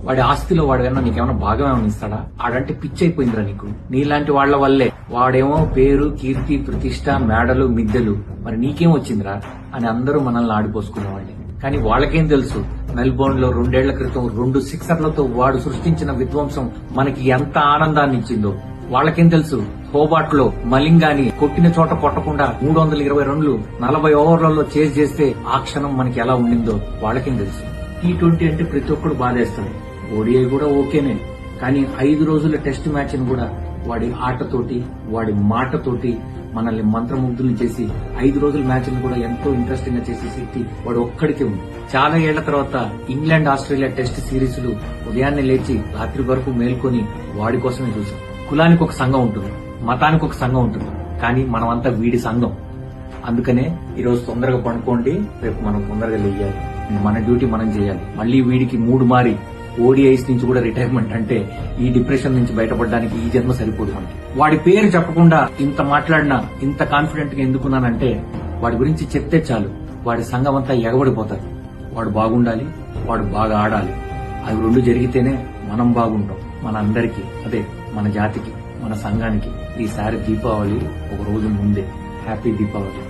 వాడి ఆస్తిలో వాడు ఏమన్నా నీకేమైనా భాగం ఏమైనా ఇస్తాడా? ఆడంటే పిచ్చి అయిపోయిందిరా నీకు. నీలాంటి వాళ్ల వల్లే వాడేమో పేరు, కీర్తి, ప్రతిష్ట, మేడలు, మిద్దెలు, మరి నీకేం వచ్చిందిరా అని అందరూ మనల్ని ఆడిపోసుకునేవాళ్ళే. కానీ వాళ్ళకేం తెలుసు, మెల్బోర్న్ లో 2 ఏళ్ల క్రితం 2 సిక్సర్లతో వాడు సృష్టించిన విధ్వంసం మనకి ఎంత ఆనందాన్ని ఇచ్చిందో. వాళ్ళకేం తెలుసు, హోబార్ట్ లో మలింగాని కొట్టిన చోట కొట్టకుండా 320 రన్లు 40 ఓవర్లలో చేజ్ చేస్తే ఆ క్షణం మనకి ఎలా ఉండిందో వాళ్ళకేం తెలుసు. T20 అంటే ప్రతి ఒక్కడు బాధేస్తాడు. ఓడిఐ కూడా ఓకేనే, కానీ 5 రోజుల టెస్ట్ మ్యాచ్ ని కూడా వాడి ఆటతోటి, వాడి మాటతోటి మనల్ని మంత్రముగ్ధులు చేసి 5 రోజుల మ్యాచ్ ని కూడా ఎంతో ఇంట్రెస్టింగ్ గా చేసే శక్తి వాడు ఒక్కడికే ఉంది. చాలా ఏళ్ల తర్వాత ఇంగ్లాండ్ ఆస్ట్రేలియా టెస్ట్ సిరీస్లు ఉదయాన్నే లేచి రాత్రి వరకు మేల్కొని వాడి కోసమే చూసాం. కులానికి ఒక సంఘం ఉంటుంది, మతానికి ఒక సంఘం ఉంటుంది, కానీ మనమంతా వీడి సంఘం. అందుకనే ఈరోజు తొందరగా పడుకోండి, రేపు మనం తొందరగా లేయాలి. మన డ్యూటీ మనం చేయాలి. మళ్లీ వీడికి 3 మారి ఓడిఐస్ నుంచి కూడా రిటైర్మెంట్ అంటే ఈ డిప్రెషన్ నుంచి బయటపడడానికి ఈ జన్మ సరిపోదు మనకి. వాడి పేరు చెప్పకుండా ఇంత మాట్లాడినా, ఇంత కాన్ఫిడెంట్ గా ఎందుకున్నానంటే వాడి గురించి చెప్తే చాలు వాడి సంఘం అంతా ఎగబడిపోతారు. వాడు బాగుండాలి, వాడు బాగా ఆడాలి. అవి 2 జరిగితేనే మనం బాగుంటాం. మన అందరికీ, అదే మన జాతికి, మన సంఘానికి ఈసారి దీపావళి ఒక రోజు ముందే. హ్యాపీ దీపావళి.